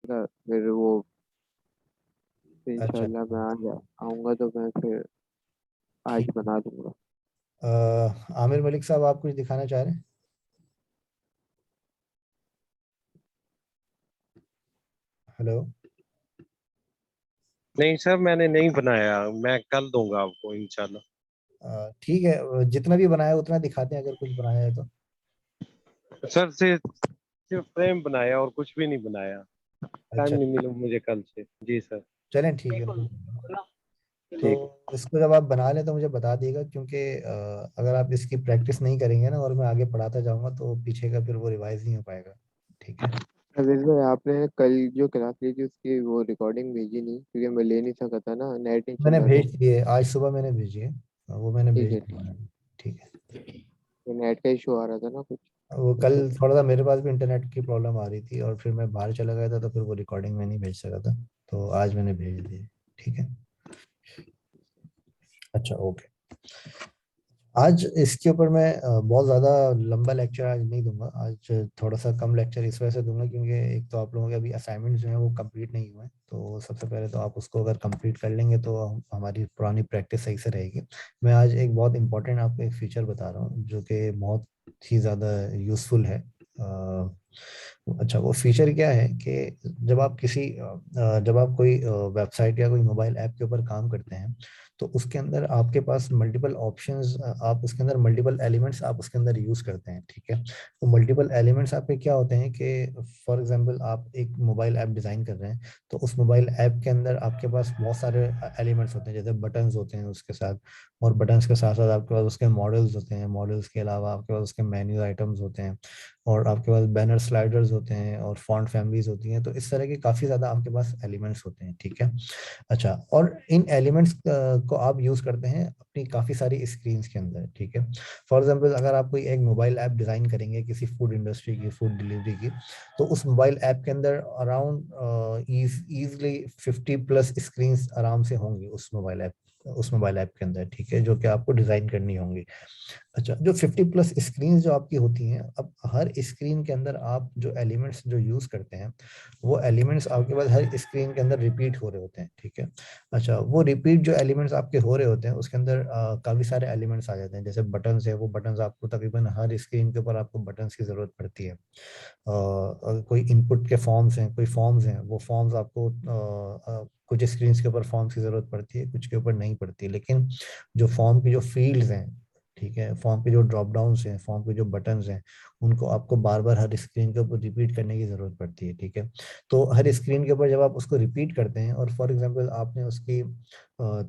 फिर वो फिर अच्छा इंशाल्लाह मैं आ जा आऊँगा तो मैं फिर आज ठीक। बना दूंगा। आमिर मलिक साहब, आप कुछ दिखाना चाह रहे हैं? हेलो। नहीं सर, मैंने नहीं बनाया, मैं कल दूंगा आपको इंशाल्लाह। ठीक है, जितना भी बनाया उतना दिखाते हैं, अगर कुछ बनाया है तो। सर सिर्फ फ्रेम बनाया और कुछ भी नहीं बनाया। टाइम अच्छा, नहीं मिला मुझे कल से। जी सर। चलें ठीक है। तो ठीक। इसको जब आप बना लें तो मुझे बता दिएगा, क्योंकि अगर आप इसकी प्रैक्टिस नहीं करेंगे ना और मैं आगे पढ़ाता जाऊंगा तो पीछे का फिर वो रिवाइज नहीं हो पाएगा। ठीक है। अविज भाई आपने कल जो क्लास ली थी उसकी वो रिकॉर्डिंग भेजी नहीं, क्योंकि मैं ले नहीं सका था ना, नेट नहीं चल मैंने रहा था। भेज दिए, आज सुबह मैंने भेजी है। वो मैंने ठीक भेज है ठीक। दिया। ठीक है। तो नेट का इशू आ रहा था ना कुछ। वो कल तो थोड़ा सा मेरे पास भी इंटरनेट की प्रॉब्लम आ रही थी और फिर मैं बाहर चला गया था, तो फिर वो रिकॉर्डिंग में नहीं भेज सका था। तो आज मैंने भेज दी। ठीक है। अच्छा, ओके। आज इसके ऊपर मैं बहुत ज़्यादा लंबा लेक्चर आज नहीं दूंगा। आज थोड़ा सा कम लेक्चर इस वजह से दूंगा क्योंकि एक तो आप लोगों के अभी असाइनमेंट्स जो हैं वो कंप्लीट नहीं हुए हैं, तो सबसे पहले तो आप उसको अगर कंप्लीट कर लेंगे तो हमारी पुरानी प्रैक्टिस सही से रहेगी। मैं आज एक बहुत इंपॉर्टेंट आपको एक फीचर बता रहा हूँ जो कि बहुत ही ज़्यादा यूज़फुल है। अच्छा, वो फीचर क्या है कि जब आप कोई वेबसाइट या कोई मोबाइल ऐप के ऊपर काम करते हैं, तो उसके अंदर आपके पास मल्टीपल ऑप्शंस, आप उसके अंदर मल्टीपल एलिमेंट्स आप उसके अंदर यूज करते हैं। ठीक है। तो मल्टीपल एलिमेंट्स आपके क्या होते हैं कि फॉर एग्जांपल आप एक मोबाइल ऐप डिजाइन कर रहे हैं, तो उस मोबाइल ऐप के अंदर आपके पास बहुत सारे एलिमेंट्स होते हैं, जैसे बटन्स होते हैं उसके साथ, और बटन्स के साथ साथ आपके पास उसके मॉडल्स होते हैं, मॉडल्स के अलावा आपके पास उसके मेन्यू आइटम्स होते हैं, और आपके पास बैनर स्लाइडर्स होते हैं, और फॉन्ट फैमिलीज होती हैं। तो इस तरह के काफ़ी ज़्यादा आपके पास एलिमेंट्स होते हैं। ठीक है। अच्छा, और इन एलिमेंट्स को आप यूज करते हैं अपनी काफी सारी स्क्रीन्स के अंदर। ठीक है। फॉर एग्जांपल, अगर आप कोई एक मोबाइल ऐप डिजाइन करेंगे किसी फूड इंडस्ट्री की, फूड डिलीवरी की, तो उस मोबाइल ऐप के अंदर अराउंड इजली 50+ स्क्रीन्स आराम से होंगी उस मोबाइल ऐप के अंदर। ठीक है, जो कि आपको डिजाइन करनी होंगी। अच्छा, जो 50+ स्क्रीन जो आपकी होती हैं, अब हर स्क्रीन के अंदर आप जो एलिमेंट्स जो यूज करते हैं, वो एलिमेंट्स आपके पास हर स्क्रीन के अंदर रिपीट हो रहे होते हैं। ठीक है। अच्छा, वो रिपीट जो एलिमेंट्स आपके हो रहे होते हैं उसके अंदर काफी सारे एलिमेंट्स आ जाते हैं, जैसे बटन्स है, वो बटन्स आपको तकरीबन हर स्क्रीन के ऊपर आपको बटन्स की जरूरत पड़ती है। कोई इनपुट के फॉर्म्स हैं, वो फॉर्म्स आपको कुछ स्क्रीन के ऊपर फॉर्म्स की जरूरत पड़ती है, कुछ के ऊपर नहीं पड़ती, लेकिन जो फॉर्म की जो फील्ड्स हैं, ठीक है, फॉर्म के जो ड्रॉप डाउन्स हैं, फॉर्म के जो बटन्स हैं, उनको आपको बार बार हर स्क्रीन के ऊपर रिपीट करने की जरूरत पड़ती है। ठीक है। तो हर स्क्रीन के ऊपर जब आप उसको रिपीट करते हैं, और फॉर एग्जांपल आपने उसकी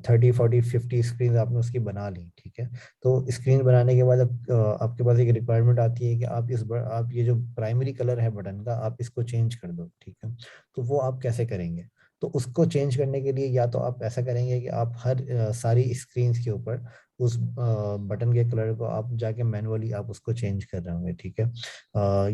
30 40 50 स्क्रीन आपने उसकी बना ली, ठीक है, तो स्क्रीन बनाने के बाद अब आपके पास एक रिक्वायरमेंट आती है कि आप ये जो प्राइमरी कलर है बटन का, आप इसको चेंज कर दो। ठीक है। तो वो आप कैसे करेंगे? तो उसको चेंज करने के लिए या तो आप ऐसा करेंगे कि आप हर सारी स्क्रीन के ऊपर उस बटन के कलर को आप जाके मैनुअली आप उसको चेंज कर रहे होंगे। ठीक है।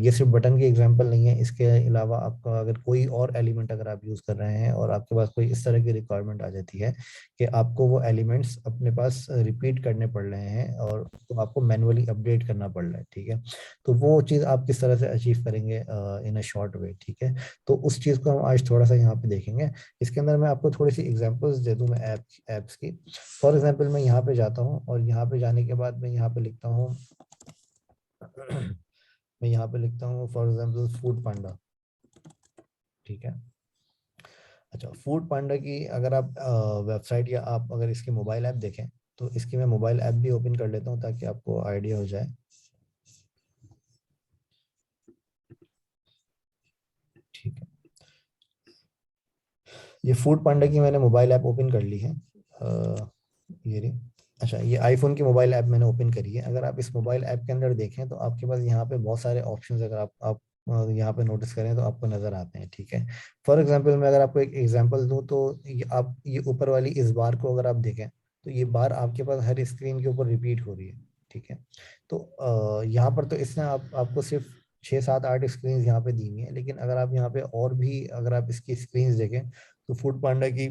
ये सिर्फ बटन की एग्जांपल नहीं है, इसके अलावा आपका अगर कोई और एलिमेंट अगर आप यूज कर रहे हैं और आपके पास कोई इस तरह की रिक्वायरमेंट आ जाती है कि आपको वो एलिमेंट्स अपने पास रिपीट करने पड़ रहे हैं और तो आपको मैनुअली अपडेट करना पड़ रहा है। ठीक है। तो वो चीज़ आप किस तरह से अचीव करेंगे इन अ शॉर्ट वे। ठीक है। तो उस चीज़ को हम आज थोड़ा सा यहाँ पे देखेंगे। इसके अंदर मैं आपको थोड़ी सी एग्जांपल्स दे दूँ मैं ऐप्स की। फॉर एग्जांपल, मैं यहाँ पे जाता हूँ और यहाँ पे जाने के बाद मैं यहाँ पे लिखता हूँ मैं यहाँ पे लिखता हूँ फॉर एग्जांपल फूड पांडा। ठीक है। अच्छा, फूड पांडा की अगर आप वेबसाइट या आप अगर इसकी मोबाइल ऐप देखें, तो इसकी मैं मोबाइल ऐप भी ओपन कर लेता हूँ ताकि आपको आइडिया हो जाए। ठीक है। ये फूड पांडा की मैंने मोबाइल ऐप ओपन कर ली है। ये रही। अच्छा, ये आईफोन की मोबाइल ऐप मैंने ओपन करी है। अगर आप इस मोबाइल ऐप के अंदर देखें तो आपके पास यहाँ पे बहुत सारे ऑप्शंस, अगर आप यहाँ पे नोटिस करें तो आपको नजर आते हैं। ठीक है। फॉर एग्जांपल, मैं अगर आपको एक एग्जांपल दूं तो ये ऊपर वाली इस बार को अगर आप देखें, तो ये बार आपके पास हर स्क्रीन के ऊपर रिपीट हो रही है। ठीक है। तो यहाँ पर तो इसने आपको सिर्फ 6 7 8 स्क्रीन यहाँ पे दी हुई है, लेकिन अगर आप यहाँ पे और भी अगर आप इसकी स्क्रीन देखें, तो फूड पांडा की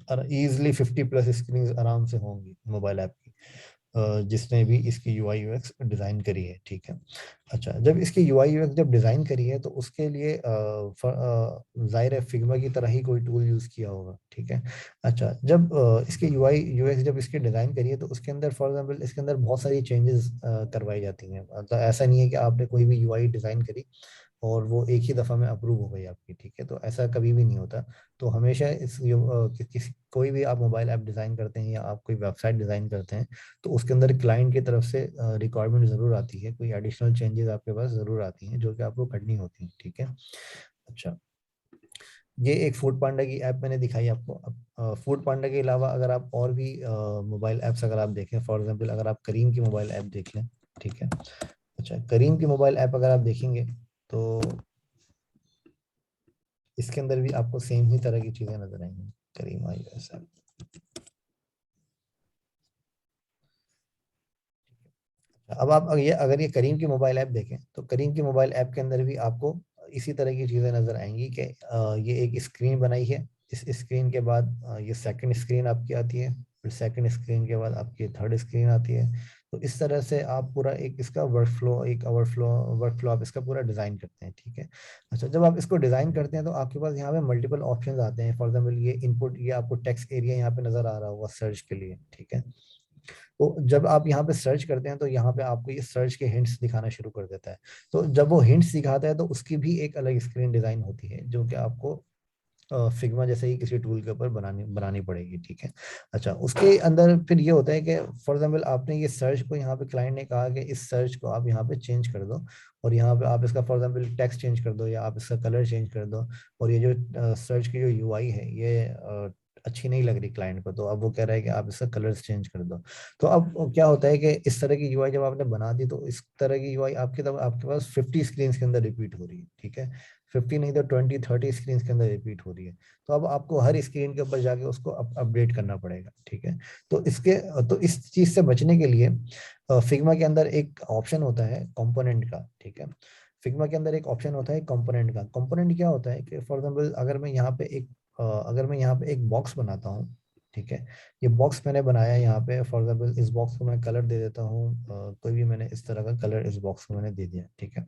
इजीली 50+ स्क्रीन आराम से होंगी मोबाइल ऐप की। जिसने भी इसकी यूआई यूएक्स डिज़ाइन करी है, ठीक है। अच्छा, जब इसकी यूआई यूएक्स जब डिज़ाइन करी है तो उसके लिए जाहिर है फिग्मा की तरह ही कोई टूल यूज़ किया होगा, ठीक है। अच्छा, जब इसकी यूआई यूएक्स जब इसकी डिज़ाइन करी है तो उसके अंदर फॉर एग्जांपल इसके अंदर बहुत सारी चेंजेस करवाई जाती हैं। मतलब ऐसा नहीं है कि आपने कोई भी यूआई डिज़ाइन करी और वो एक ही दफ़ा में अप्रूव हो गई आपकी, ठीक है। तो ऐसा कभी भी नहीं होता। तो हमेशा किसी कोई भी आप मोबाइल ऐप डिज़ाइन करते हैं या आप कोई वेबसाइट डिज़ाइन करते हैं तो उसके अंदर क्लाइंट की तरफ से रिक्वायरमेंट ज़रूर आती है, कोई एडिशनल चेंजेस आपके पास ज़रूर आती हैं जो कि आपको करनी होती हैं, ठीक है। अच्छा, ये एक फूड पांडा की ऐप मैंने दिखाई आपको। अब फूड पांडा के अलावा अगर आप और भी मोबाइल ऐप्स अगर आप देखें, फॉर एग्जांपल अगर आप करीम की मोबाइल ऐप देख लें, ठीक है। अच्छा, करीम की मोबाइल ऐप अगर आप देखेंगे तो इसके अंदर भी आपको सेम ही तरह की चीजें नजर आएंगी। करीम iOS ऐप, अब आप अगर ये करीम की मोबाइल ऐप देखें तो करीम की मोबाइल ऐप के अंदर भी आपको इसी तरह की चीजें नजर आएंगी कि ये एक स्क्रीन बनाई है। इस स्क्रीन के बाद ये सेकंड स्क्रीन आपकी आती है, फिर सेकंड स्क्रीन के बाद आपकी थर्ड स्क्रीन आती है। तो इस तरह से आप पूरा एक इसका वर्कफ्लो आप इसका पूरा डिजाइन करते हैं, ठीक है। अच्छा, जब आप इसको डिजाइन करते हैं तो आपके पास यहाँ पे मल्टीपल ऑप्शंस आते हैं। फॉर एग्जाम्पल ये इनपुट, ये आपको टेक्स्ट एरिया यहाँ पे नजर आ रहा होगा सर्च के लिए, ठीक है। तो जब आप यहाँ पे सर्च करते हैं तो यहाँ पे आपको ये सर्च के हिंट्स दिखाना शुरू कर देता है। तो जब वो हिंट्स दिखाता है तो उसकी भी एक अलग स्क्रीन डिजाइन होती है जो कि आपको फिग्मा जैसे ही किसी टूल के ऊपर बनानी बनानी पड़ेगी, ठीक है। अच्छा, उसके अंदर फिर ये होता है कि फॉर एग्जाम्पल आपने ये सर्च को यहाँ पे क्लाइंट ने कहा कि इस सर्च को आप यहाँ पे चेंज कर दो और यहाँ पे आप इसका फॉर एग्जाम्पल टेक्स्ट चेंज कर दो या आप इसका कलर चेंज कर दो। और ये जो सर्च की जो यूआई है ये अच्छी नहीं लग रही क्लाइंट को, तो अब वो कह रहा है कि आप इसका कलर्स चेंज कर दो। तो अब क्या होता है कि इस तरह की यूआई जब आपने बना दी तो इस तरह की यूआई आपके तब आपके पास 50 स्क्रीन के अंदर रिपीट हो रही है, ठीक है। 50 नहीं तो 20-30 स्क्रीन के अंदर रिपीट हो रही है। तो अब आपको हर स्क्रीन के ऊपर जाके उसको अपडेट करना पड़ेगा, ठीक है। तो इस चीज से बचने के लिए फिग्मा के अंदर एक ऑप्शन होता है कंपोनेंट का, ठीक है। फिग्मा के अंदर एक ऑप्शन होता है कंपोनेंट का। कंपोनेंट क्या होता है कि फॉर एग्जांपल अगर मैं यहाँ पे एक बॉक्स बनाता हूँ, ठीक है। ये बॉक्स मैंने बनाया यहाँ पे, फॉर एग्जांपल इस बॉक्स को मैं कलर दे देता हूँ, कोई भी मैंने इस तरह का कलर इस बॉक्स को मैंने दे दिया, ठीक है।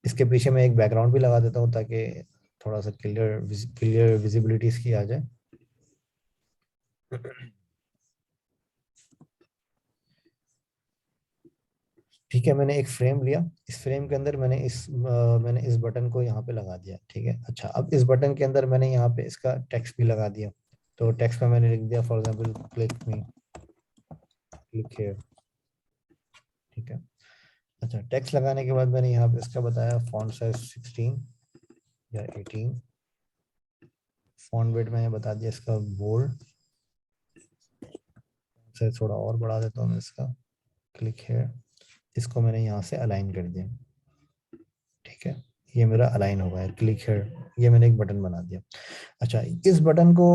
इसके पीछे मैं एक बैकग्राउंड भी लगा देता हूँ ताकि थोड़ा सा क्लियर विजिबिलिटी इसकी आ जाए। ठीक है, मैंने एक फ्रेम लिया, इस फ्रेम के अंदर मैंने इस बटन को यहाँ पे लगा दिया, ठीक है। अच्छा, अब इस बटन के अंदर मैंने यहाँ पे इसका टेक्स्ट भी लगा दिया। तो टेक्स्ट में मैंने लिख दिया फॉर एग्जांपल क्लिक हियर, ठीक है। अच्छा, टेक्स्ट लगाने के बाद मैंने यहाँ पे इसका बताया फॉन्ट साइज 16 या 18। फॉन्ट वेट मैंने बता दिया इसका बोल्ड से थोड़ा और बढ़ा देता हूँ मैं इसका, क्लिक हियर। इसको मैंने यहाँ से अलाइन कर दिया, ठीक है। ये मेरा अलाइन हो गया है, क्लिक हियर। ये मैंने एक बटन बना दिया। अच्छा, इस बटन को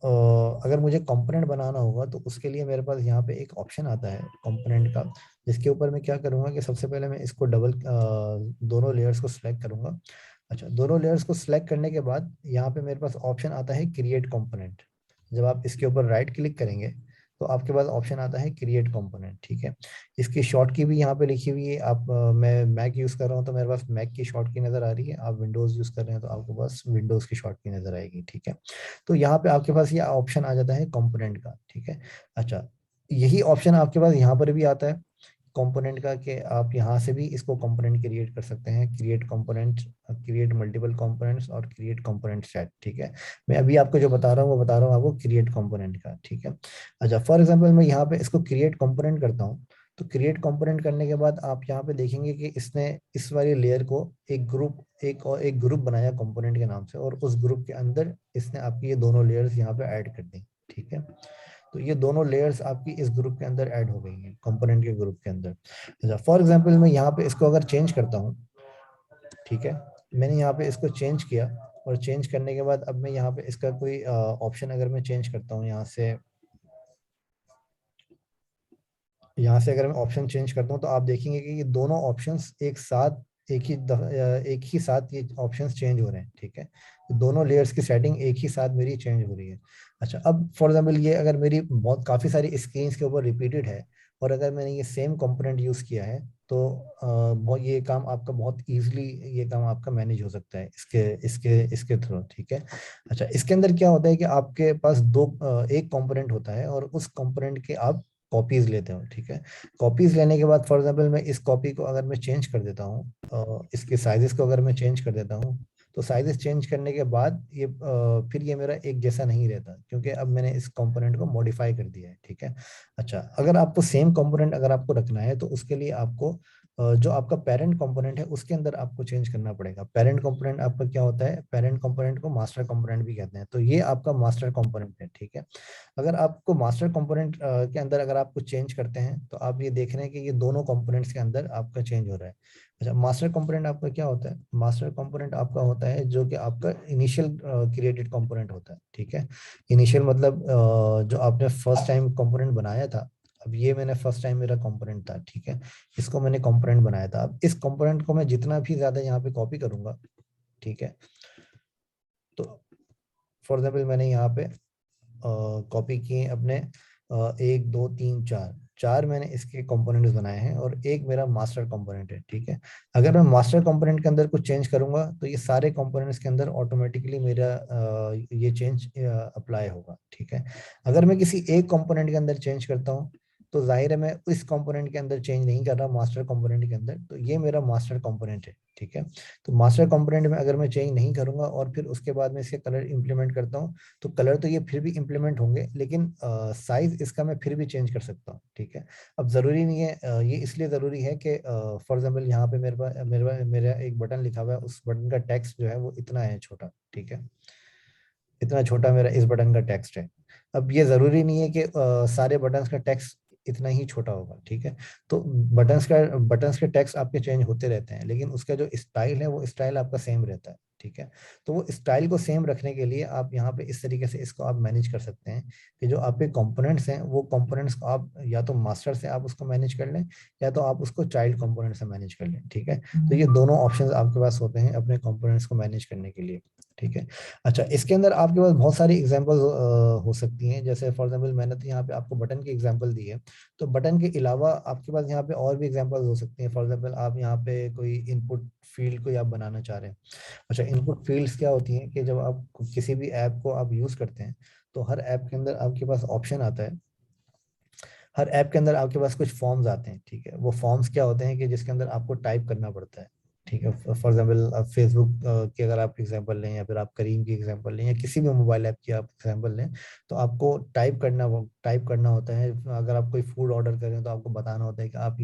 अगर मुझे कंपोनेंट बनाना होगा तो उसके लिए मेरे पास यहाँ पे एक ऑप्शन आता है कंपोनेंट का, जिसके ऊपर मैं क्या करूँगा कि सबसे पहले मैं इसको दोनों लेयर्स को सिलेक्ट करूँगा। अच्छा, दोनों लेयर्स को सिलेक्ट करने के बाद यहाँ पे मेरे पास ऑप्शन आता है क्रिएट कंपोनेंट। जब आप इसके ऊपर राइट क्लिक करेंगे तो आपके पास ऑप्शन आता है क्रिएट कंपोनेंट, ठीक है। इसकी शॉर्ट की भी यहाँ पे लिखी हुई है। मैं मैक यूज़ कर रहा हूँ तो मेरे पास मैक की शॉर्ट की नज़र आ रही है, आप विंडोज़ यूज़ कर रहे हैं तो आपके पास विंडोज़ की शॉर्ट की नज़र आएगी, ठीक है। तो यहाँ पे आपके पास ये ऑप्शन आ जाता है कंपोनेंट का, ठीक है। अच्छा, यही ऑप्शन आपके पास यहाँ पर भी आता है कंपोनेंट का कि आप यहाँ से भी इसको कंपोनेंट क्रिएट कर सकते हैं, create component, create multiple components और क्रिएट कंपोनेंट सेट, ठीक है। मैं अभी आपको जो बता रहा हूँ वो बता रहा हूँ आपको क्रिएट कंपोनेंट का, ठीक है। अच्छा, फॉर एग्जांपल मैं यहाँ पे इसको क्रिएट कंपोनेंट करता हूँ। तो क्रिएट कंपोनेंट करने के बाद आप यहाँ पे देखेंगे कि इसने इस वाली लेयर को एक ग्रुप बनाया कंपोनेंट के नाम से, और उस ग्रुप के अंदर इसने आपकी ये दोनों लेयर्स यहाँ पे ऐड कर दी, ठीक है। तो ये दोनों लेयर्स आपकी इस ग्रुप के अंदर ऐड हो गई हैं, कंपोनेंट के ग्रुप के अंदर। अच्छा, फॉर एग्जांपल मैं यहाँ पे इसको अगर चेंज करता हूँ, ठीक है। मैंने यहाँ पे इसको चेंज किया और चेंज करने के बाद अब मैं यहाँ पे इसका कोई ऑप्शन अगर मैं चेंज करता हूँ यहाँ से अगर मैं ऑप्शन चेंज करता हूँ तो आप देखेंगे कि ये दोनों ऑप्शंस एक ही साथ ये ऑप्शंस चेंज हो रहे हैं, ठीक है। दोनों लेयर्स की सेटिंग एक ही साथ मेरी चेंज हो रही है। अच्छा, अब फॉर एग्जांपल ये अगर मेरी बहुत काफ़ी सारी स्क्रीन के ऊपर रिपीटेड है और अगर मैंने ये सेम कंपोनेंट यूज किया है तो ये काम आपका बहुत इजीली, ये काम आपका मैनेज हो सकता है इसके इसके इसके थ्रू, ठीक है। अच्छा, इसके अंदर क्या होता है कि आपके पास एक कंपोनेंट होता है और उस कंपोनेंट के आप कॉपीज लेते हो, ठीक है। कॉपीज लेने के बाद फॉर एग्जांपल मैं इस कॉपी को अगर मैं चेंज कर देता हूँ, इसके साइजेस को अगर मैं चेंज कर देता हूँ, तो साइजेस चेंज करने के बाद ये फिर ये मेरा एक जैसा नहीं रहता, क्योंकि अब मैंने इस कंपोनेंट को मॉडिफाई कर दिया है, ठीक है। अच्छा, अगर आपको सेम कंपोनेंट अगर आपको रखना है तो उसके लिए आपको जो आपका पेरेंट कंपोनेंट है उसके अंदर आपको चेंज करना पड़ेगा। पेरेंट कंपोनेंट आपका क्या होता है, पेरेंट कंपोनेंट को मास्टर कंपोनेंट भी कहते हैं, तो ये आपका मास्टर कंपोनेंट है, ठीक है। अगर आपको मास्टर कंपोनेंट के अंदर अगर आपको चेंज करते हैं तो आप ये देख रहे हैं कि ये दोनों कंपोनेंट्स के अंदर आपका चेंज हो रहा है। अच्छा, मास्टर कंपोनेंट आपका क्या होता है, मास्टर कंपोनेंट आपका होता है जो कि आपका इनिशियल क्रिएटेड कंपोनेंट होता है, ठीक है। इनिशियल मतलब जो आपने फर्स्ट टाइम कंपोनेंट बनाया था, अब ये मैंने फर्स्ट टाइम मेरा कंपोनेंट था, ठीक है, इसको मैंने कंपोनेंट बनाया था। अब इस कंपोनेंट को मैं जितना भी ज्यादा यहाँ पे कॉपी करूंगा, ठीक है, तो फॉर एग्जाम्पल मैंने यहाँ पे कॉपी किए अपने 1 2 3 4 4 मैंने इसके कंपोनेंट्स बनाए हैं और एक मेरा मास्टर कंपोनेंट है, ठीक है। अगर मैं मास्टर कंपोनेंट के अंदर कुछ चेंज करूंगा तो ये सारे कंपोनेंट्स के अंदर ऑटोमेटिकली मेरा ये चेंज अप्लाई होगा, ठीक है। अगर मैं किसी एक कंपोनेंट के अंदर चेंज करता हूँ तो जाहिर है मैं इस कंपोनेंट के अंदर चेंज नहीं कर रहा, मास्टर कंपोनेंट के अंदर, तो ये मेरा मास्टर कंपोनेंट है, ठीक है। तो मास्टर कंपोनेंट में अगर मैं चेंज नहीं करूंगा और फिर उसके बाद में इसके कलर इंप्लीमेंट करता हूँ तो कलर तो ये फिर भी इंप्लीमेंट होंगे, लेकिन साइज इसका मैं फिर भी चेंज कर सकता हूँ, ठीक है। अब जरूरी नहीं है, ये इसलिए जरूरी है कि फॉर एग्जाम्पल यहाँ पे मेरा एक बटन लिखा हुआ है, उस बटन का टेक्स्ट जो है वो इतना है छोटा, ठीक है, इतना छोटा मेरा इस बटन का टेक्स्ट है। अब ये जरूरी नहीं है कि सारे बटन्स का टेक्स्ट इतना ही छोटा होगा, ठीक है। तो बटन्स के टेक्स्ट आपके चेंज होते रहते हैं, लेकिन उसका जो स्टाइल है वो स्टाइल आपका सेम रहता है, ठीक है। तो वो स्टाइल को सेम रखने के लिए आप यहाँ पे इस तरीके से इसको आप मैनेज कर सकते हैं कि जो आपके कंपोनेंट्स हैं वो कंपोनेंट्स को आप या तो मास्टर से आप उसको मैनेज कर लें या तो आप उसको चाइल्ड कंपोनेंट से मैनेज कर लें, ठीक है। तो ये दोनों ऑप्शंस आपके पास होते हैं अपने कंपोनेंट्स को मैनेज करने के लिए, ठीक है। अच्छा, इसके अंदर आपके पास बहुत सारी एग्जांपल्स हो सकती हैं, जैसे फॉर एग्जांपल मैंने तो यहाँ पे आपको बटन की एग्जांपल दी है, तो बटन के अलावा आपके पास यहाँ पे और भी एग्जांपल्स हो सकती हैं। फॉर एग्जांपल आप यहाँ पे कोई इनपुट फील्ड को आप बनाना चाह रहे हैं। अच्छा, इनपुट फील्ड्स क्या होती हैं कि जब आप किसी भी ऐप को आप यूज करते हैं तो हर ऐप के अंदर आपके पास ऑप्शन आता है, हर ऐप के अंदर आपके पास कुछ फॉर्म्स आते हैं, ठीक है। वो फॉर्म्स क्या होते हैं कि जिसके अंदर आपको टाइप करना पड़ता है, ठीक है। फॉर एग्जांपल आप फेसबुक की अगर आप एग्जांपल लें या फिर आप करीम की एग्जांपल लें या किसी भी मोबाइल ऐप की आप एग्जांपल लें, तो आपको टाइप करना होता है। अगर आप कोई फूड ऑर्डर करें तो आपको बताना होता है कि आप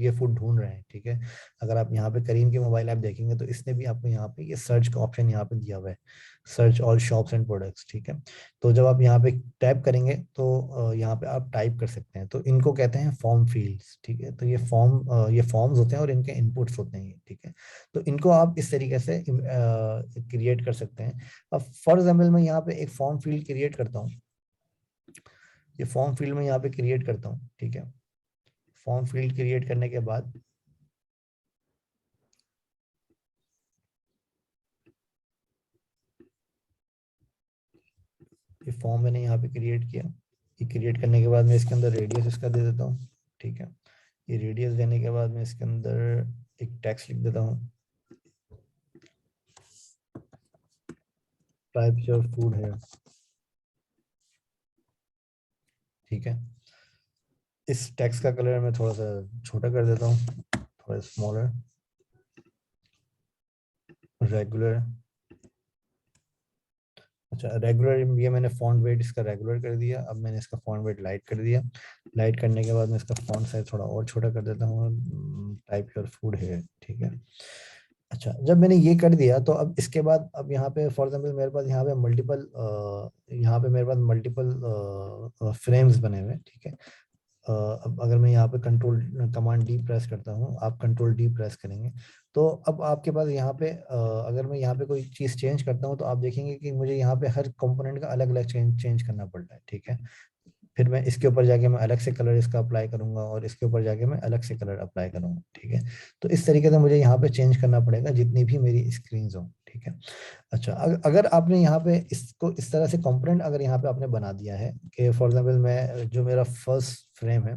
ये फूड ढूंढ रहे हैं, ठीक है। अगर आप यहाँ पे करीम के मोबाइल ऐप देखेंगे तो इसने भी आपको यहाँ पे ये सर्च का ऑप्शन यहाँ पे दिया हुआ है, search all shops and products, ठीक है। तो जब आप यहाँ पे टैप करेंगे तो यहाँ पे आप टाइप कर सकते हैं, तो इनको कहते हैं फॉर्म फील्ड्स, ठीक है। तो ये फॉर्म्स होते हैं और इनके इनपुट्स होते हैं, ठीक है। तो इनको आप इस तरीके से क्रिएट कर सकते हैं। अब फॉर एग्जाम्पल मैं यहाँ पे एक फॉर्म फील्ड क्रिएट करता हूँ, ये फॉर्म फील्ड में यहाँ पे क्रिएट करता हूँ, ठीक है। फॉर्म फील्ड क्रिएट करने के बाद ये फॉर्म मैंने यहाँ पे क्रिएट किया, ये क्रिएट करने के बाद मैं इसके अंदर रेडियस इसका दे देता हूँ, ठीक है। ये रेडियस देने के बाद मैं इसके अंदर एक टेक्स्ट लिख देता हूँ, टाइप योर फूड है, ठीक है। इस टेक्स्ट का कलर मैं थोड़ा सा छोटा कर देता हूँ, थोड़ा स्मॉलर, रेगुलर। अच्छा, रेगुलर ये मैंने फॉन्ट वेट इसका रेगुलर कर दिया। अब मैंने इसका फॉन्ट वेट लाइट कर दिया। लाइट करने के बाद मैं इसका फॉन्ट साइज थोड़ा और छोटा कर देता हूँ, टाइप योर फूड है, ठीक है। अच्छा, जब मैंने ये कर दिया तो अब इसके बाद अब यहाँ पे फॉर एग्जांपल मेरे पास यहाँ पे मेरे पास मल्टीपल फ्रेम्स बने हुए हैं, ठीक है। अब अगर मैं यहाँ पे कंट्रोल कमांड डी प्रेस करता हूँ, आप कंट्रोल डी प्रेस करेंगे तो अब आपके पास यहाँ पे अगर मैं यहाँ पे कोई चीज़ चेंज करता हूँ तो आप देखेंगे कि मुझे यहाँ पे हर कंपोनेंट का अलग अलग चेंज करना पड़ रहा है, ठीक है। फिर मैं इसके ऊपर जाके मैं अलग से कलर इसका अप्लाई करूंगा और इसके ऊपर जाके मैं अलग से कलर अप्लाई करूंगा, ठीक है। तो इस तरीके से मुझे यहाँ पे चेंज करना पड़ेगा जितनी भी मेरी स्क्रीन हो, ठीक है। अच्छा, अगर आपने यहाँ पे इसको इस तरह से कंपोनेंट अगर यहाँ पे आपने बना दिया है कि फॉर एग्जांपल मैं जो मेरा फर्स्ट फ्रेम है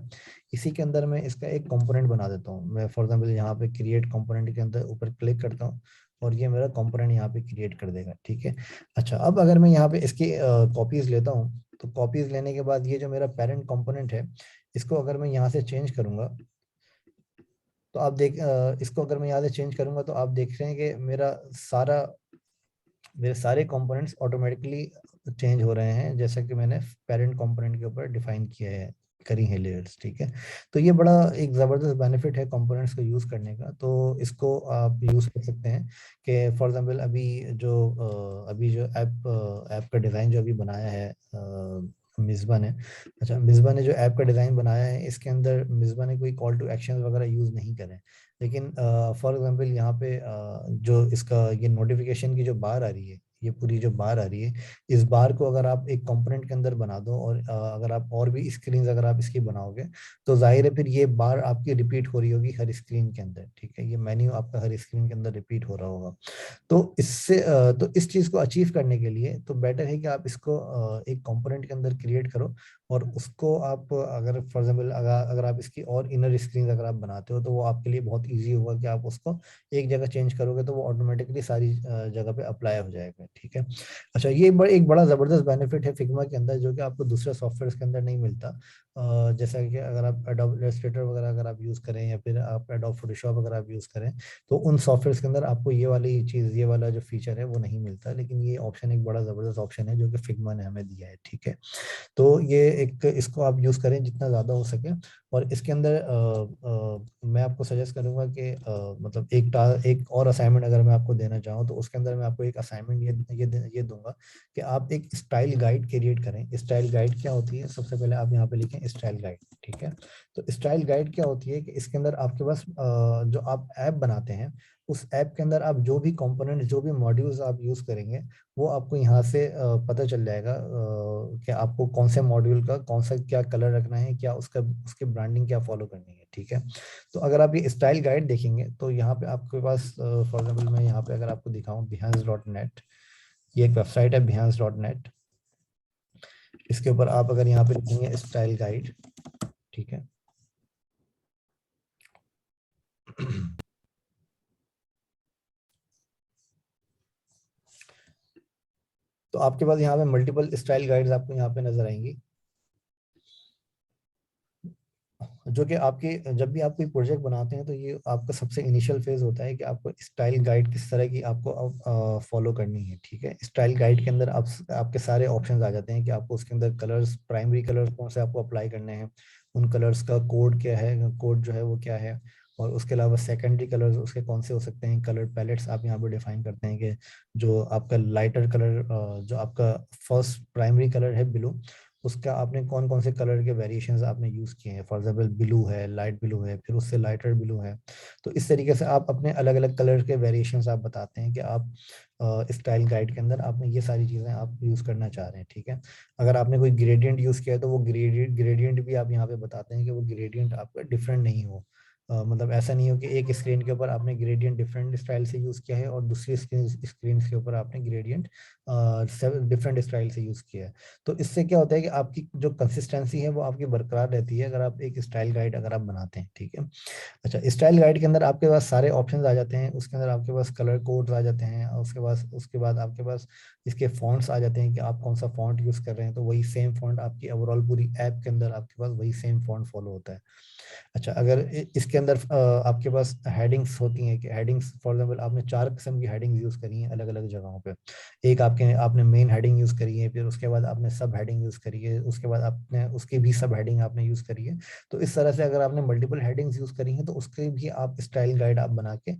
इसी के अंदर मैं इसका एक कंपोनेंट बना देता हूँ। मैं फॉर एग्जांपल यहाँ पे क्रिएट कंपोनेंट के अंदर ऊपर क्लिक करता हूँ और ये मेरा कंपोनेंट यहाँ पे क्रिएट कर देगा। ठीक है। अच्छा, अब अगर मैं यहाँ पे इसकी कॉपीज लेता हूँ तो कॉपीज लेने के बाद ये जो मेरा पेरेंट कंपोनेंट है इसको अगर मैं यहाँ से चेंज करूंगा तो आप इसको अगर मैं यहाँ से चेंज करूंगा तो आप देख रहे हैं कि मेरे सारे कंपोनेंट्स ऑटोमेटिकली चेंज हो रहे हैं जैसा कि मैंने पेरेंट कंपोनेंट के ऊपर डिफाइन किया है, करी है लेयर्स। ठीक है। तो ये बड़ा एक ज़बरदस्त बेनिफिट है कंपोनेंट्स को यूज़ करने का। तो इसको आप यूज़ कर सकते हैं कि फॉर एग्जांपल अभी जो ऐप का डिज़ाइन जो अभी बनाया है मिसबा ने। अच्छा, मिसबा ने जो ऐप का डिज़ाइन बनाया है इसके अंदर मिसबा ने कोई कॉल टू एक्शन वगैरह यूज़ नहीं करे। लेकिन फॉर एग्जांपल यहाँ पे जो इसका ये नोटिफिकेशन की जो बार आ रही है, ये पूरी जो बार आ रही है, इस बार को अगर आप एक कंपोनेंट के अंदर बना दो और अगर आप और भी स्क्रीन अगर आप इसकी बनाओगे तो जाहिर है फिर ये बार आपकी रिपीट हो रही होगी हर स्क्रीन के अंदर। ठीक है। ये मेन्यू आपका हर स्क्रीन के अंदर रिपीट हो रहा होगा। तो इस चीज को अचीव करने के लिए तो बेटर है कि आप इसको एक कंपोनेंट के अंदर क्रिएट करो और उसको आप अगर फॉर एग्जांपल अगर आप इसकी और इनर स्क्रीन अगर आप बनाते हो तो वो आपके लिए बहुत इजी होगा कि आप उसको एक जगह चेंज करोगे तो वो ऑटोमेटिकली सारी जगह पे अप्लाई हो जाएगा। ठीक है। अच्छा, ये एक बड़ा जबरदस्त बेनिफिट है फिग्मा के अंदर जो कि आपको दूसरे सॉफ्टवेयर के अंदर नहीं मिलता। जैसा कि अगर आप एडोब इलस्ट्रेटर वगैरह अगर आप यूज करें या फिर आप एडोब फोटोशॉप अगर आप यूज करें तो उन सॉफ्टवेयर के अंदर आपको ये वाला जो फीचर है वो नहीं मिलता। लेकिन ये ऑप्शन एक बड़ा जबरदस्त ऑप्शन है जो कि फिग्मा ने हमें दिया है। ठीक है। तो इसको आप यूज करें जितना ज्यादा हो सके। और इसके अंदर मैं आपको सजेस्ट करूंगा कि मतलब एक और असाइनमेंट अगर मैं आपको देना चाहूँ तो उसके अंदर मैं आपको एक असाइनमेंट ये दूंगा कि आप एक स्टाइल गाइड क्रिएट करें। स्टाइल गाइड क्या होती है? सबसे पहले आप यहाँ पे लिखें स्टाइल गाइड। ठीक है। तो स्टाइल गाइड क्या होती है कि इसके अंदर आपके पास जो आप ऐप बनाते हैं उस ऐप के अंदर आप जो भी कंपोनेंट जो भी मॉड्यूल्स आप यूज करेंगे वो आपको यहाँ से पता चल जाएगा कि आपको कौन से मॉड्यूल का कौन सा क्या कलर रखना है, क्या उसके ब्रांडिंग क्या फॉलो करनी है। ठीक है। तो अगर आप ये स्टाइल गाइड देखेंगे तो यहाँ पे आपके पास फॉर एग्जाम्पल मैं यहाँ पे अगर आपको दिखाऊं behance.net, ये एक वेबसाइट है behance.net। इसके ऊपर आप अगर यहाँ पे लिखेंगे स्टाइल गाइड। ठीक है। तो आपके पास यहाँ पे मल्टीपल स्टाइल गाइड्स आपको यहाँ पे नजर आएंगी जो कि आपके जब भी आप कोई प्रोजेक्ट बनाते हैं तो ये आपका सबसे इनिशियल फेज होता है कि आपको स्टाइल गाइड किस तरह की आपको फॉलो करनी है। ठीक है। स्टाइल गाइड के अंदर आपके सारे ऑप्शंस आ जाते हैं कि आपको उसके अंदर कलर्स, प्राइमरी कलर्स कौन से आपको अप्लाई करने हैं, उन कलर्स का कोड क्या है, कोड जो है वो क्या है, और उसके अलावा सेकेंडरी कलर्स उसके कौन से हो सकते हैं। कलर पैलेट्स आप यहाँ पे डिफाइन करते हैं कि जो आपका लाइटर कलर, जो आपका फर्स्ट प्राइमरी कलर है ब्लू, उसका आपने कौन कौन से कलर के वेरिएशंस आपने यूज किए हैं। फॉर एग्जांपल ब्लू है, लाइट ब्लू है, फिर उससे लाइटर ब्लू है। तो इस तरीके से आप अपने अलग अलग कलर के वेरिएशंस आप बताते हैं कि आप स्टाइल गाइड के अंदर आपने ये सारी चीजें आप यूज करना चाह रहे हैं। ठीक है। अगर आपने कोई ग्रेडियंट यूज किया है तो वो ग्रेडियंट भी आप यहाँ पे बताते हैं कि वो ग्रेडियंट आपका डिफरेंट नहीं हो। मतलब ऐसा नहीं हो कि एक स्क्रीन के ऊपर आपने ग्रेडियंट डिफरेंट स्टाइल से यूज किया है और दूसरी स्क्रीन के ऊपर आपने ग्रेडियंट डिफरेंट स्टाइल से यूज किया है। तो इससे क्या होता है कि आपकी जो कंसिस्टेंसी है वो आपकी बरकरार रहती है अगर आप एक स्टाइल गाइड अगर आप बनाते हैं। ठीक है। अच्छा, स्टाइल गाइड के अंदर आपके पास सारे ऑप्शंस आ जाते हैं, उसके अंदर आपके पास कलर कोड्स आ जाते हैं, और उसके बाद आपके पास इसके फॉन्ट्स आ जाते हैं कि आप कौन सा फॉन्ट यूज कर रहे हैं। तो वही सेम फॉन्ट आपकी ओवरऑल पूरी ऐप के अंदर आपके पास वही सेम फॉन्ट फॉलो होता है। अच्छा, अगर इसके अंदर आपके पास हेडिंग्स होती हैं कि हेडिंग्स फॉर एग्जांपल आपने 4 किस्म की हेडिंग्स यूज करी हैं अलग अलग जगहों पे। एक आपने मेन हेडिंग यूज करी है, फिर उसके बाद आपने सब हेडिंग यूज करी है, उसके बाद आपने उसकी भी सब हेडिंग आपने यूज करी है। तो इस तरह से अगर आपने मल्टीपल हेडिंग्स यूज करी हैं तो उसके भी आप स्टाइल गाइड आप बना के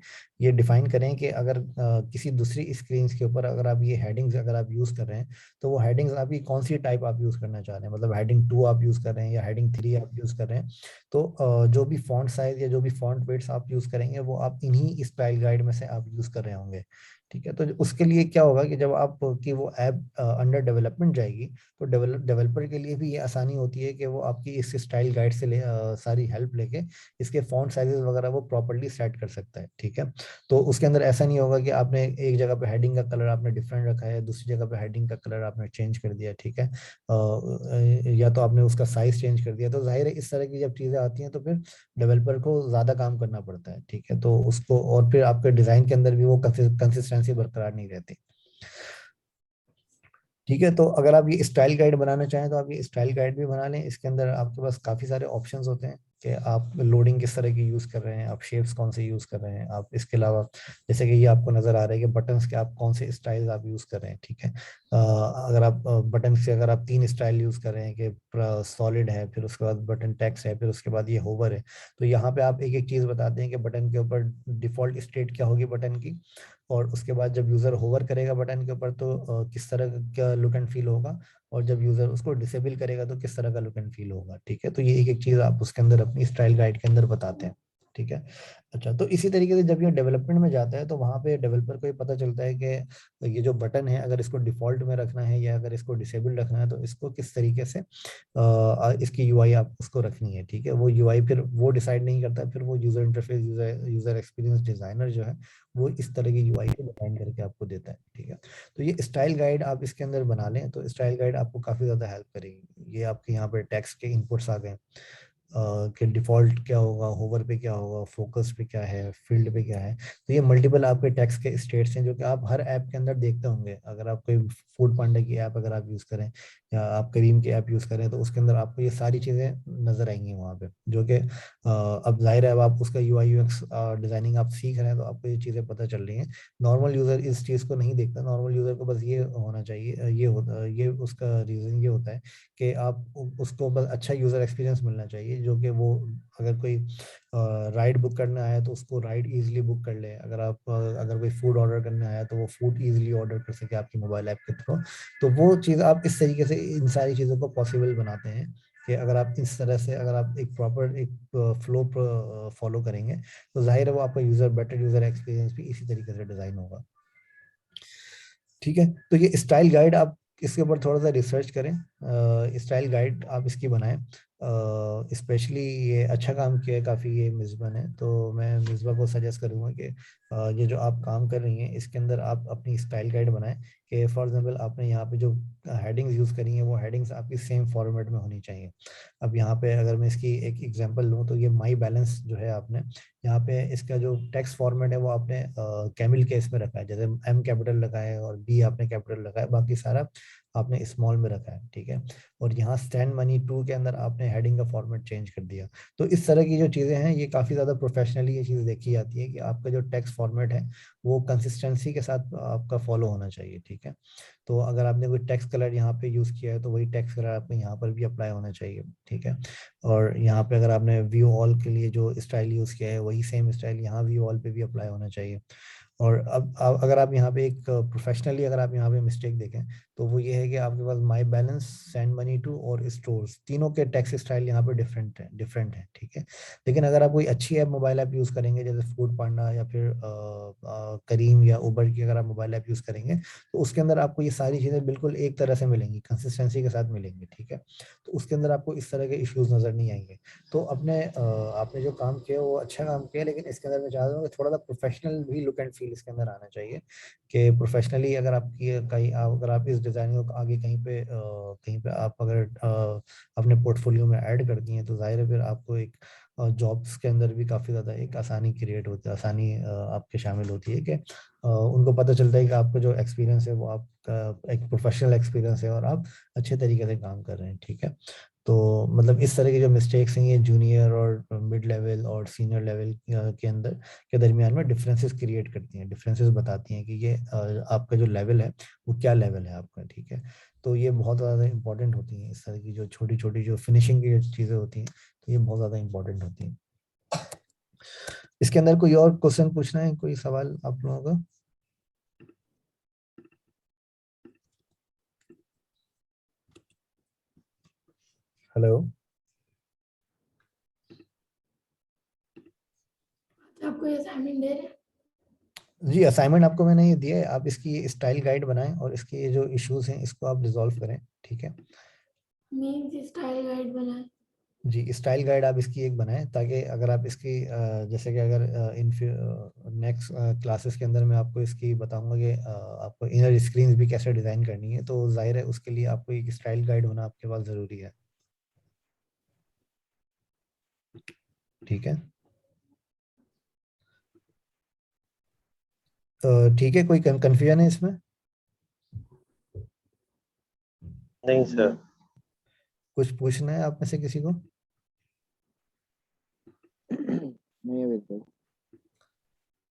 ये डिफाइन करें कि अगर किसी दूसरी स्क्रीन के ऊपर अगर आप ये हेडिंग्स अगर आप यूज कर रहे हैं तो वो हेडिंग्स आपकी कौन सी टाइप आप यूज करना चाह रहे हैं। मतलब हेडिंग 2 आप यूज कर रहे हैं या हेडिंग 3 आप यूज कर रहे हैं। तो जो भी फॉन्ट साइज या जो भी फॉन्ट वेट्स आप यूज करेंगे वो आप इन्हीं स्टाइल गाइड में से आप यूज कर रहे होंगे। ठीक है। तो उसके लिए क्या होगा कि जब आप की वो ऐप अंडर डेवलपमेंट जाएगी तो डेवलपर के लिए भी ये आसानी होती है कि वो आपकी इस स्टाइल गाइड से सारी हेल्प लेके इसके फॉन्ट साइजेस वगैरह वो प्रॉपर्ली सेट कर सकता है। ठीक है। तो उसके अंदर ऐसा नहीं होगा कि आपने एक जगह पे हेडिंग का कलर आपने डिफरेंट रखा है, दूसरी जगह पे हेडिंग का कलर आपने चेंज कर दिया। ठीक है। या तो आपने उसका साइज चेंज कर दिया। तो जाहिर है इस तरह की जब चीजें आती हैं तो फिर डेवलपर को ज्यादा काम करना पड़ता है। ठीक है। तो उसको और फिर आपके डिजाइन के अंदर भी वो कंसिस्टेंसी बरकरार नहीं रहती। ठीक है। तो अगर आप ये स्टाइल गाइड बनाना चाहें तो आप ये स्टाइल गाइड भी बना लें। इसके अंदर आपके पास काफ़ी सारे ऑप्शंस होते हैं कि आप लोडिंग किस तरह की यूज़ कर रहे हैं, आप शेप्स कौन से यूज़ कर रहे हैं। आप इसके अलावा जैसे कि ये आपको नज़र आ रहा है कि बटन्स के आप कौन से स्टाइल्स आप यूज़ कर रहे हैं। ठीक है। अगर आप बटन से अगर आप 3 स्टाइल यूज़ कर रहे हैं कि सॉलिड है, फिर उसके बाद बटन टेक्स्ट है, फिर उसके बाद ये होवर है, तो यहाँ पे आप एक एक चीज़ बताते हैं कि बटन के ऊपर डिफ़ॉल्ट स्टेट क्या होगी बटन की, और उसके बाद जब यूज़र होवर करेगा बटन के ऊपर तो किस तरह का लुक एंड फील होगा, और जब यूज़र उसको डिसेबल करेगा तो किस तरह का लुक एंड फील होगा। ठीक है। तो ये एक एक चीज़ आप उसके अंदर अपनी स्टाइल गाइड के अंदर बताते हैं। ठीक है। अच्छा, तो इसी तरीके से जब ये डेवलपमेंट में जाता है तो वहाँ पे डेवलपर को ये पता चलता है कि ये जो बटन है अगर इसको डिफॉल्ट में रखना है या अगर इसको डिसेबल रखना है तो इसको किस तरीके से इसकी यूआई आप उसको रखनी है। ठीक है। वो यूआई फिर वो डिसाइड नहीं करता, फिर वो user interface user experience designer जो है वो इस तरह की यूआई को डिजाइन करके आपको देता है। ठीक है। तो ये स्टाइल गाइड आप इसके अंदर बना लें तो स्टाइल गाइड आपको काफी ज्यादा हेल्प करेगी। ये आपके यहाँ पे टेक्स्ट के इनपुट्स आ गए कि डिफॉल्ट क्या होगा, होवर पे क्या होगा, फोकस पे क्या है, फील्ड पे क्या है। तो ये मल्टीपल आपके टेक्स्ट के स्टेट्स हैं जो कि आप हर ऐप के अंदर देखते होंगे। अगर आप कोई फूड पांडा की ऐप अगर आप यूज करें या आप करीम की ऐप यूज करें तो उसके अंदर आपको ये सारी चीजें नजर आएंगी वहाँ पे, जो कि अब जाहिर है अब आप उसका यूआई यूएक्स डिजाइनिंग आप सीख रहे हैं तो आपको ये चीजें पता चल रही हैं। नॉर्मल यूजर इस चीज को नहीं देखता। नॉर्मल यूजर को बस ये होना चाहिए, ये उसका रीजन ये होता है कि आप उसको बस अच्छा यूजर एक्सपीरियंस मिलना चाहिए, जो कि वो अगर कोई राइड बुक करना आया तो उसको राइड इजीली बुक कर ले। अगर आप अगर कोई फूड ऑर्डर करने आया तो वो फूड इजीली ऑर्डर कर सके आपकी मोबाइल ऐप के थ्रू। तो वो चीज़ आप इस तरीके से इन सारी चीज़ों को पॉसिबल बनाते हैं कि अगर आप इस तरह से अगर आप एक प्रॉपर एक फ्लो फॉलो करेंगे तो जाहिर है वो आपका बेटर यूजर एक्सपीरियंस भी इसी तरीके से डिजाइन होगा। ठीक है। तो ये स्टाइल गाइड आप इसके ऊपर थोड़ा सा रिसर्च करें, स्टाइल गाइड आप इसकी बनाएं। स्पेशली ये अच्छा काम किया है काफ़ी ये मिसबा ने, तो मैं मिसबा को सजेस्ट करूँगा कि ये जो आप काम कर रही हैं इसके अंदर आप अपनी स्टाइल गाइड बनाएं कि फॉर एग्जांपल आपने यहाँ पे जो हेडिंग्स यूज़ करी हैं वो हेडिंग्स आपकी सेम फॉर्मेट में होनी चाहिए। अब यहाँ पे अगर मैं इसकी एक एग्जांपल लूँ तो ये माई बैलेंस जो है आपने यहाँ पे इसका जो टेक्स्ट फॉर्मेट है वो आपने कैमिल केस में रखा है, जैसे एम कैपिटल रखा है और बी आपने कैपिटल रखा है, बाकी सारा आपने स्मॉल में रखा है। ठीक है। और यहाँ स्टैंड मनी 2 के अंदर आपने हेडिंग का फॉर्मेट चेंज कर दिया। तो इस तरह की जो चीज़ें हैं ये काफ़ी ज़्यादा प्रोफेशनली ये चीज़ देखी जाती है कि आपका जो टेक्स्ट फॉर्मेट है वो कंसिस्टेंसी के साथ आपका फॉलो होना चाहिए। ठीक है। तो अगर आपने कोई टेक्स्ट कलर यहाँ पे यूज़ किया है तो वही टेक्स्ट कलर आपको यहाँ पर भी अप्लाई होना चाहिए। ठीक है। और यहाँ पे अगर आपने व्यू ऑल के लिए जो स्टाइल यूज़ किया है वही सेम स्टाइल यहाँ व्यू ऑल पे भी अप्लाई होना चाहिए। और अब अगर आप यहाँ पे एक प्रोफेशनली अगर आप यहाँ पे मिस्टेक देखें तो वो ये है कि आपके पास my balance, send money to और स्टोर्स तीनों के टेक्स्ट स्टाइल यहाँ पे डिफरेंट है। ठीक है। लेकिन अगर आप कोई अच्छी ऐप मोबाइल ऐप यूज़ करेंगे जैसे फूड पांडा या फिर करीम या उबर की अगर आप मोबाइल ऐप यूज़ करेंगे तो उसके अंदर आपको ये सारी चीज़ें बिल्कुल एक तरह से मिलेंगी, कंसिस्टेंसी के साथ मिलेंगी। ठीक है। तो उसके अंदर आपको इस तरह के इश्यूज नज़र नहीं आएंगे। तो आपने जो काम किया वो अच्छा काम किया, लेकिन इसके अंदर मैं चाहता हूँ कि थोड़ा सा प्रोफेशनल भी लुक एंड फील इसके अंदर आना चाहिए कि प्रोफेशनली अगर आपकी कहीं अगर आप इस डिज़ाइन को आगे कहीं पे आप अगर अपने पोर्टफोलियो में ऐड करती हैं तो जाहिर है फिर आपको एक जॉब्स के अंदर भी काफ़ी ज़्यादा एक आसानी क्रिएट होती है, आसानी आपके शामिल होती है कि उनको पता चलता है कि आपका जो एक्सपीरियंस है वो आपका एक प्रोफेशनल एक्सपीरियंस है और आप अच्छे तरीके से काम कर रहे हैं। ठीक है। तो मतलब इस तरह की जो मिस्टेक्स हैं ये जूनियर और मिड लेवल और सीनियर लेवल के अंदर के दरमियान में डिफरेंसेस क्रिएट करती हैं, डिफरेंसेस बताती हैं कि ये आपका जो लेवल है वो क्या लेवल है आपका। ठीक है। तो ये बहुत ज़्यादा इंपॉर्टेंट होती हैं, इस तरह की जो छोटी छोटी जो फिनिशिंग की चीज़ें होती हैं तो ये बहुत ज़्यादा इंपॉर्टेंट होती हैं। इसके अंदर कोई और क्वेश्चन पूछना है, कोई सवाल आप लोगों का? हेलो। आपको असाइनमेंट दे रहे हैं? जी असाइनमेंट आपको मैंने ये दिया है, आप इसकी स्टाइल गाइड बनाएं और इसके ये जो इश्यूज हैं इसको आप रिजॉल्व करें, ठीक है। मीन्स स्टाइल गाइड बनाए। जी स्टाइल गाइड आप इसकी एक बनाएं, ताकि अगर आप इसकी जैसे कि अगर इन नेक्स्ट क्लासेस के अंदर मैं आपको इसकी बताऊंगा कि आपको इनर स्क्रीन भी कैसे डिजाइन करनी है, तो जाहिर है उसके लिए आपको एक स्टाइल गाइड होना आपके पास जरूरी है, ठीक है। तो ठीक है, कोई कंफ्यूजन है इसमें? नहीं सर। कुछ पूछना है आप में से किसी को? नहीं अभी तक।